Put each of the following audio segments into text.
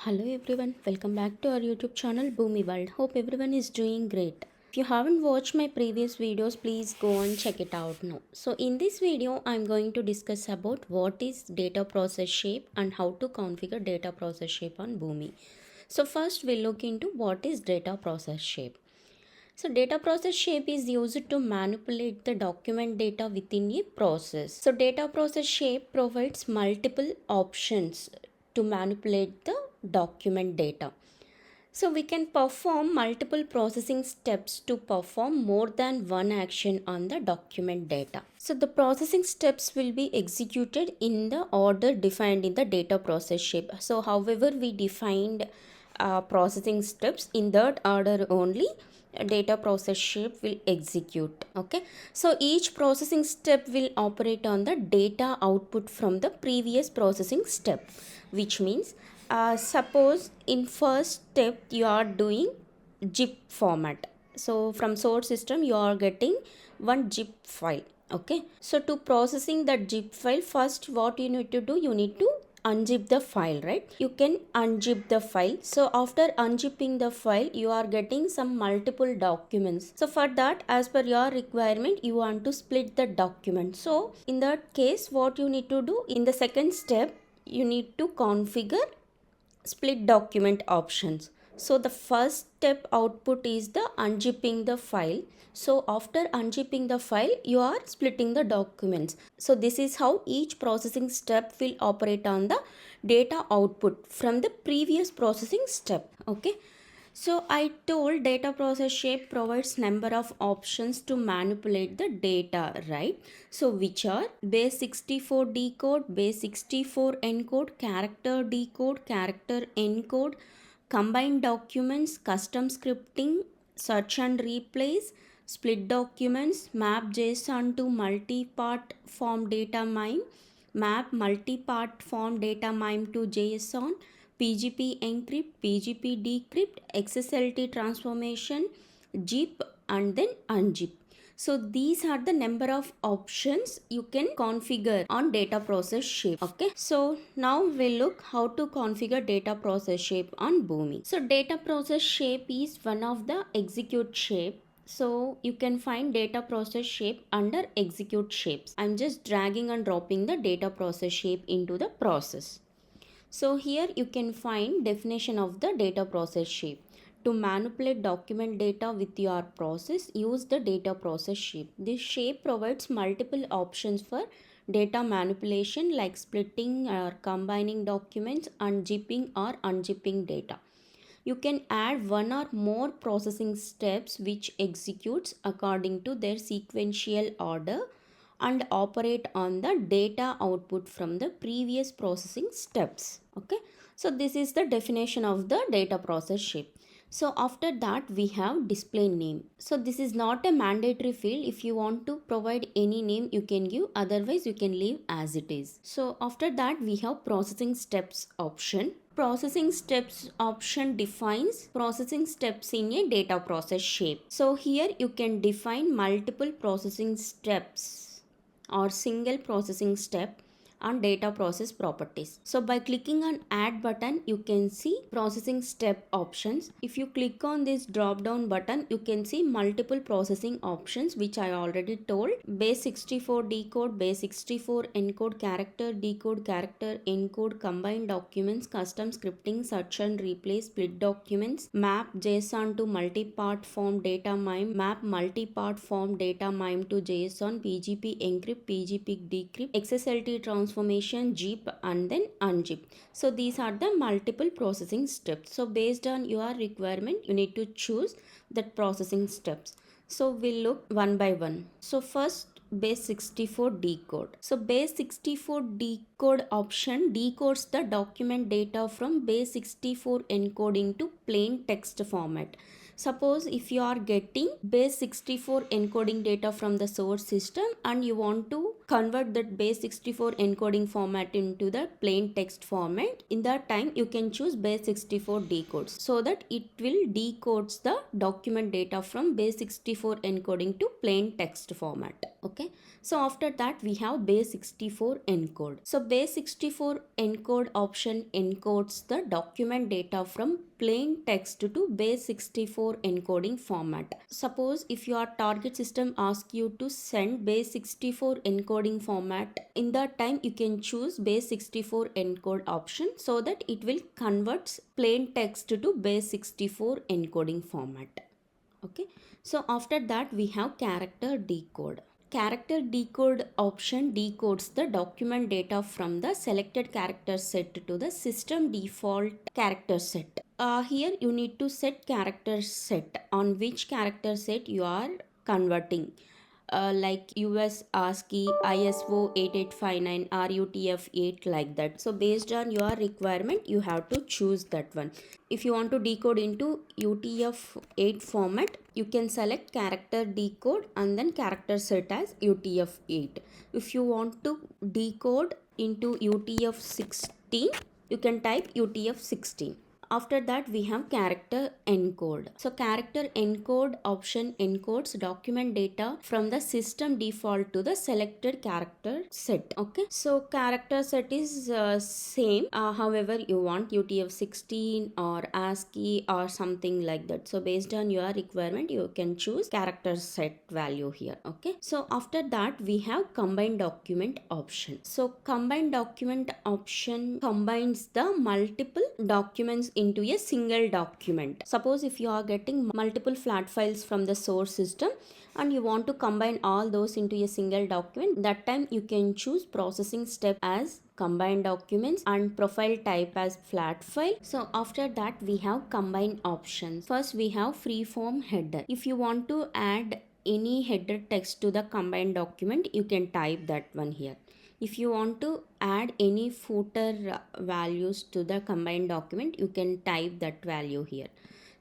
Hello everyone, welcome back to our YouTube channel Boomi World. Hope everyone is doing great. If you haven't watched my previous videos, please go and check it out now. So in this video, I'm going to discuss about what is data process shape and how to configure data process shape on Boomi. So first we'll look into what is data process shape. So data process shape is used to manipulate the document data within a process. So data process shape provides multiple options to manipulate the document data. So we can perform multiple processing steps to perform more than one action on the document data. So the processing steps will be executed in the order defined in the data process shape. So however we defined processing steps in that order only data process shape will execute. Okay, so each processing step will operate on the data output from the previous processing step, which means suppose in first step you are doing zip format. So from source system you are getting one zip file. Okay, so to processing that zip file, first what you need to do, you need to unzip the file, right? You can unzip the file. So after unzipping the file, you are getting some multiple documents. So for that, as per your requirement, you want to split the document. So in that case, what you need to do in the second step, you need to configure split document options. So the first step output is the unzipping the file. So after unzipping the file, you are splitting the documents. So this is how each processing step will operate on the data output from the previous processing step. Okay. So I told data process shape provides number of options to manipulate the data, right? So which are base 64 decode, base 64 encode, character decode, character encode, combined documents, custom scripting, search and replace, split documents, map JSON to multi-part form data mime, map multi-part form data mime to JSON, PGP Encrypt, PGP Decrypt, XSLT transformation, zip and then unzip. So these are the number of options you can configure on data process shape. Okay, so now we'll look how to configure data process shape on Boomi. So data process shape is one of the execute shape. So you can find data process shape under execute shapes. I'm just dragging and dropping the data process shape into the process. So here you can find definition of the data process shape. To manipulate document data with your process, use the data process shape. This shape provides multiple options for data manipulation like splitting or combining documents, unzipping or unzipping data. You can add one or more processing steps which executes according to their sequential order and operate on the data output from the previous processing steps. Okay, so this is the definition of the data process shape. So after that we have display name. So this is not a mandatory field. If you want to provide any name you can give, otherwise you can leave as it is. So after that we have processing steps option. Processing steps option defines processing steps in a data process shape. So here you can define multiple processing steps or single processing step and data process properties. So by clicking on add button you can see processing step options. If you click on this drop down button you can see multiple processing options which I already told. Base 64 decode, base 64 encode, character decode, character encode, combined documents, custom scripting, search and replace, split documents, map JSON to multi-part form data mime, map multi-part form data mime to JSON, PGP encrypt, PGP decrypt, XSLT transformation, zip and then unzip. So these are the multiple processing steps. So based on your requirement you need to choose that processing steps. So we'll look one by one. So first base 64 decode. So base 64 decode option decodes the document data from base 64 encoding to plain text format. Suppose if you are getting base 64 encoding data from the source system and you want to convert that base64 encoding format into the plain text format. In that time you can choose base64 decodes, so that it will decodes the document data from base64 encoding to plain text format. Okay, so after that we have base64 encode. So base64 encode option encodes the document data from plain text to base64 encoding format. Suppose if your target system asks you to send base64 encoding format, in that time you can choose base64 encode option, so that it will convert plain text to base64 encoding format. Okay, so after that we have character decode. Character decode option decodes the document data from the selected character set to the system default character set. Here you need to set character set, on which character set you are converting. Like US ASCII, ISO 8859, RUTF8, like that. So based on your requirement you have to choose that one. If you want to decode into UTF-8 format, you can select character decode and then character set as UTF-8. If you want to decode into UTF-16, you can type UTF-16. After that we have character encode. So character encode option encodes document data from the system default to the selected character set. Okay, so character set is same, however you want UTF-16 or ASCII or something like that. So based on your requirement you can choose character set value here. Okay, so after that we have combined document option. So combined document option combines the multiple documents into a single document. Suppose if you are getting multiple flat files from the source system and you want to combine all those into a single document, that time you can choose processing step as combined documents and profile type as flat file. So after that we have combine options. First we have freeform header. If you want to add any header text to the combined document, you can type that one here. If you want to add any footer values to the combined document, you can type that value here.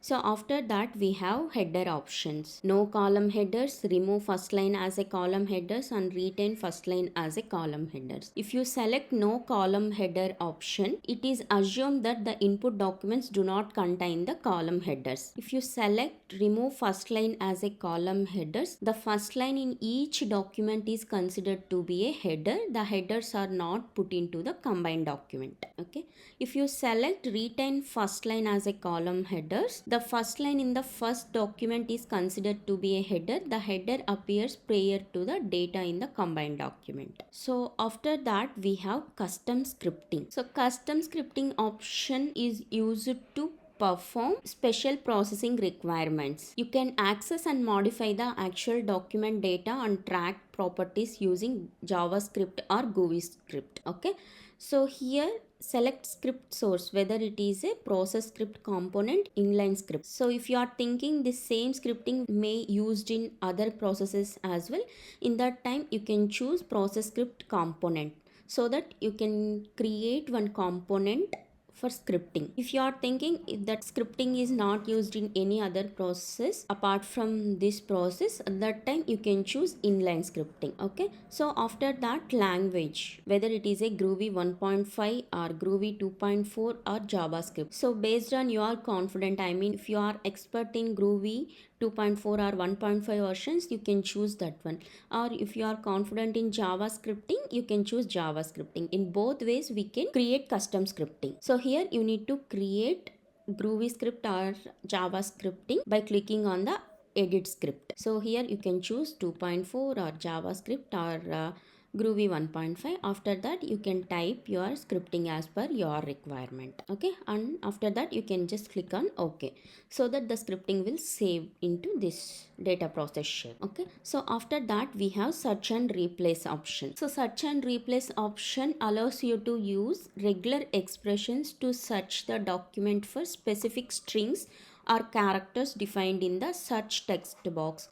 So after that we have header options. No column headers, remove first line as a column headers and retain first line as a column headers. If you select no column header option, it is assumed that the input documents do not contain the column headers. If you select remove first line as a column headers, the first line in each document is considered to be a header. The headers are not put into the combined document. Okay, if you select retain first line as a column headers, the first line in the first document is considered to be a header. The header appears prior to the data in the combined document. So after that we have custom scripting. So custom scripting option is used to perform special processing requirements. You can access and modify the actual document data and track properties using JavaScript or GUI script. Okay, so here select script source, whether it is a process script component, inline script. So if you are thinking the same scripting may used in other processes as well, in that time you can choose process script component, so that you can create one component for scripting. If you are thinking if that scripting is not used in any other process apart from this process, at that time you can choose inline scripting. Okay, so after that language, whether it is a Groovy 1.5 or Groovy 2.4 or JavaScript. So based on your confident, I mean if you are expert in Groovy 2.4 or 1.5 versions, you can choose that one. Or if you are confident in JavaScripting, you can choose JavaScripting. In both ways we can create custom scripting. So here you need to create Groovy script or JavaScripting by clicking on the edit script. So here you can choose 2.4 or JavaScript or Groovy 1.5. After that you can type your scripting as per your requirement. Okay, and after that you can just click on OK, so that the scripting will save into this data process shape. Okay, so after that we have search and replace option. So search and replace option allows you to use regular expressions to search the document for specific strings or characters defined in the search text box.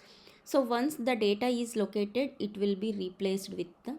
So once the data is located, it will be replaced with the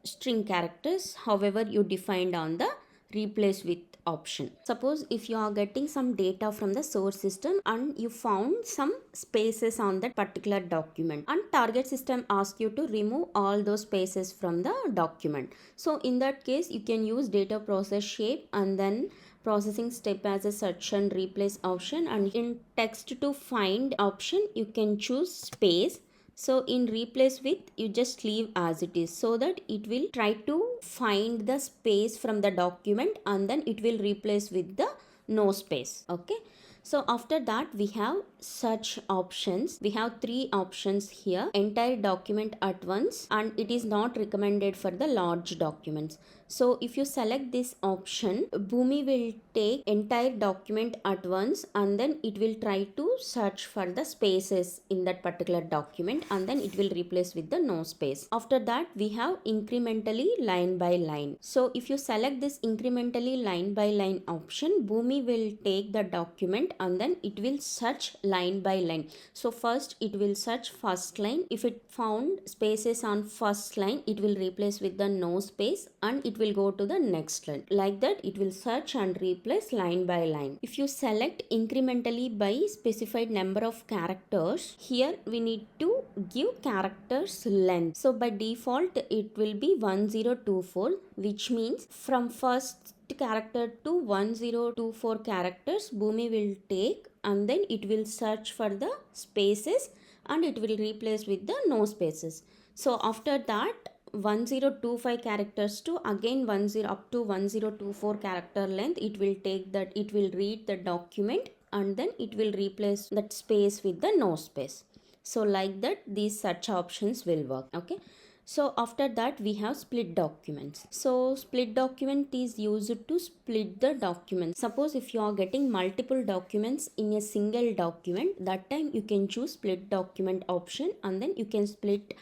string characters, however you defined on the replace with option. Suppose if you are getting some data from the source system and you found some spaces on that particular document, and target system asks you to remove all those spaces from the document. So in that case you can use dataprocessshape and then processing step as a search and replace option, and in text to find option you can choose space. So in replace with, you just leave as it is, so that it will try to find the space from the document and then it will replace with the no space. Okay, so after that we have search options. We have three options here: entire document at once, and it is not recommended for the large documents. So if you select this option, Boomi will take entire document at once and then it will try to search for the spaces in that particular document and then it will replace with the no space. After that we have incrementally line by line. So if you select this incrementally line by line option, Boomi will take the document and then it will search line by line. So first it will search first line. If it found spaces on first line, it will replace with the no space and it will go to the next line. Like that it will search and replace line by line. If you select incrementally by specified number of characters, here we need to give characters length. So by default it will be 1024, which means from first character to 1024 characters Boomi will take, and then it will search for the spaces and it will replace with the no spaces. So after that 1025 characters to again 10 up to 1024 character length, it will take that, it will read the document and then it will replace that space with the no space. So like that these search options will work. Okay, so after that we have split documents. So split document is used to split the document. Suppose if you are getting multiple documents in a single document, that time you can choose split document option and then you can split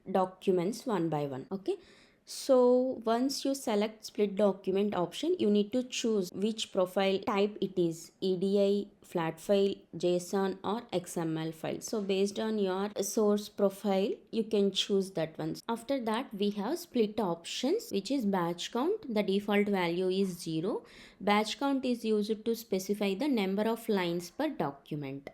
documents one by one. Okay, so once you select split document option, you need to choose which profile type it is: EDI, flat file, JSON or XML file. So based on your source profile you can choose that one. After that we have split options, which is batch count. The default value is 0. Batch count is used to specify the number of lines per document.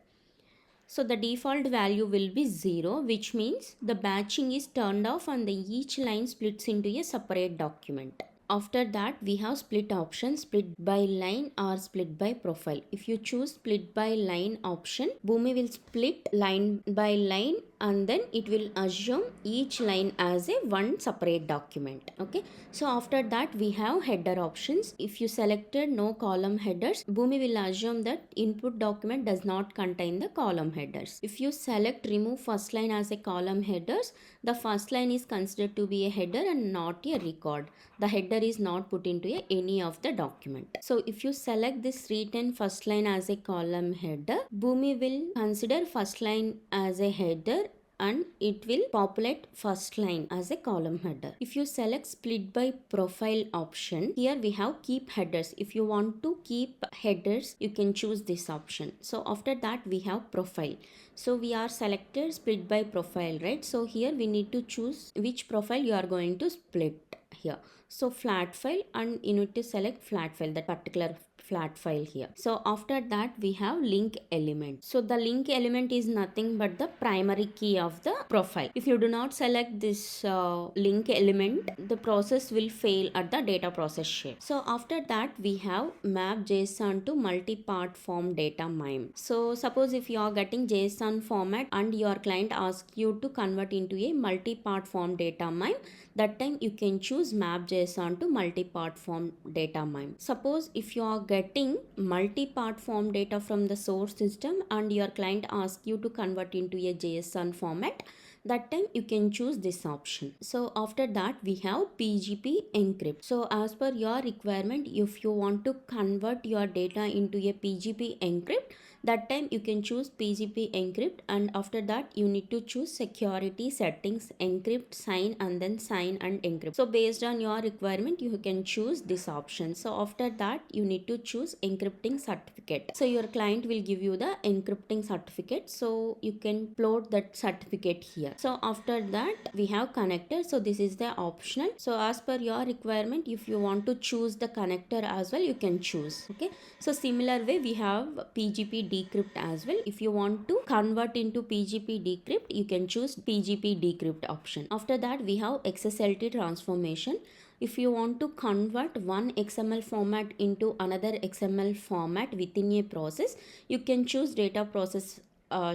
So the default value will be 0, which means the batching is turned off and each line splits into a separate document. After that we have split option, split by line or split by profile. If you choose split by line option, Boomi will split line by line and then it will assume each line as a one separate document. Okay, so after that we have header options. If you selected no column headers, Boomi will assume that input document does not contain the column headers. If you select remove first line as a column headers, the first line is considered to be a header and not a record. The header is not put into any of the document. So if you select this written first line as a column header, Boomi will consider first line as a header and it will populate first line as a column header. If you select split by profile option, here we have keep headers. If you want to keep headers, you can choose this option. So after that we have profile. So we are selected split by profile, right? So here we need to choose which profile you are going to split here. So flat file, and you need to select flat file, that particular flat file here. So after that we have link element. So the link element is nothing but the primary key of the profile. If you do not select this link element, the process will fail at the data process shape. So after that we have map JSON to multi-part form data mime. So suppose if you are getting JSON format and your client asks you to convert into a multi-part form data mime, that time you can choose map JSON to multi-part form data mime. Suppose if you are getting multi-part form data from the source system and your client asks you to convert into a JSON format, that time you can choose this option. So after that we have PGP Encrypt. So as per your requirement, if you want to convert your data into a PGP Encrypt, That time you can choose PGP Encrypt, and after that you need to choose security settings, encrypt, sign, and then sign and encrypt. So based on your requirement you can choose this option. So after that you need to choose encrypting certificate. So your client will give you the encrypting certificate, so you can upload that certificate here. So after that we have connector. So this is the optional. So as per your requirement, if you want to choose the connector as well, you can choose. Okay, so similar way we have PGP decrypt as well. If you want to convert into PGP decrypt, you can choose PGP decrypt option. After that we have XSLT transformation. If you want to convert one XML format into another XML format within a process, you can choose data process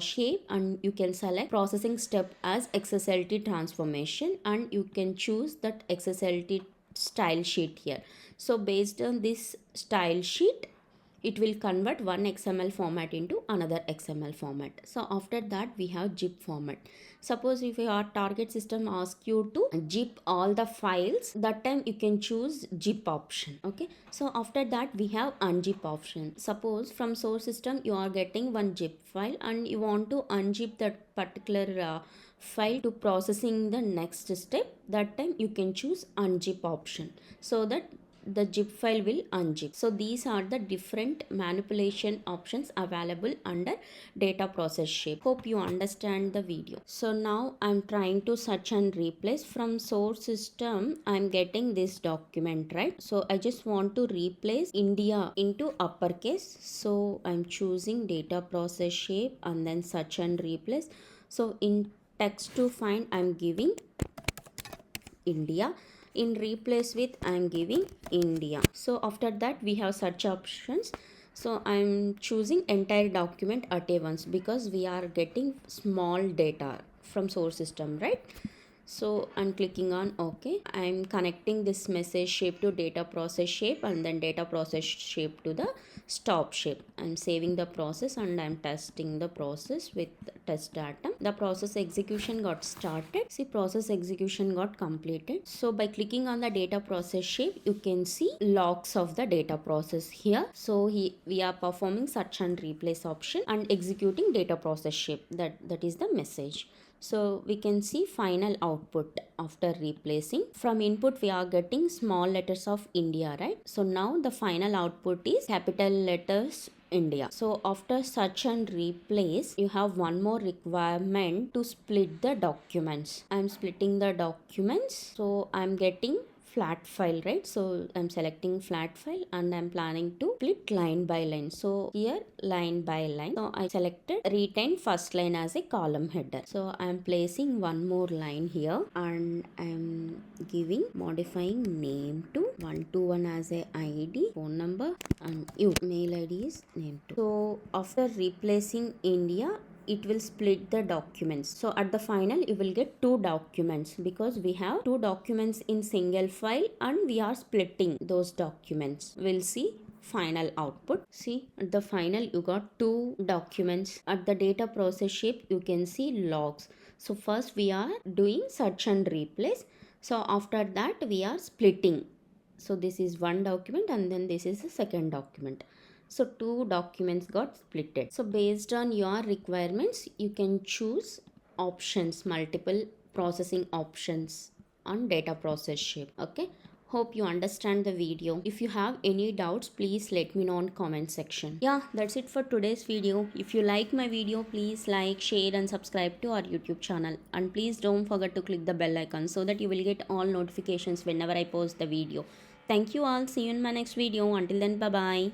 shape, and you can select processing step as XSLT transformation, and you can choose that XSLT style sheet here. So based on this style sheet, it will convert one XML format into another XML format. So after that we have zip format. Suppose if your target system asks you to zip all the files, that time you can choose zip option. Okay, so after that we have unzip option. Suppose from source system you are getting one zip file and you want to unzip that particular file to processing the next step, that time you can choose unzip option, so that the zip file will unzip. So these are the different manipulation options available under data process shape. Hope you understand the video. So now I'm trying to search and replace. From source system I'm getting this document, right? So I just want to replace India into uppercase. So I'm choosing data process shape and then search and replace. So in text to find I'm giving India. In replace with I'm giving India. So after that we have search options. So I'm choosing entire document at a once, because we are getting small data from source system, right? So I'm clicking on OK. I'm connecting this message shape to data process shape, and then data process shape to the stop shape. I'm saving the process and I'm testing the process with test data. The process execution got started. See, process execution got completed. So by clicking on the data process shape, you can see logs of the data process here. So we are performing search and replace option and executing data process shape. That is the message. So we can see final output after replacing. From input we are getting small letters of India, right? So now the final output is capital letters India. So after search and replace, you have one more requirement to split the documents. I'm splitting the documents. So I'm getting flat file, right? So I'm selecting flat file and I'm planning to split line by line. So here line by line. So I selected retain first line as a column header. So I'm placing one more line here and I'm giving modifying name to 121 as a ID, phone number, and mail ID is name too. So after replacing India, it will split the documents. So at the final you will get two documents, because we have two documents in single file and we are splitting those documents. We'll see final output. See, at the final you got two documents. At the data process shape you can see logs. So first we are doing search and replace. So after that we are splitting. So this is one document and then this is the second document. So two documents got splitted. So based on your requirements, you can choose options, multiple processing options on data process shape. Okay, hope you understand the video. If you have any doubts, please let me know in comment section. Yeah, that's it for today's video. If you like my video, please like, share and subscribe to our YouTube channel. And please don't forget to click the bell icon so that you will get all notifications whenever I post the video. Thank you all. See you in my next video. Until then, bye bye.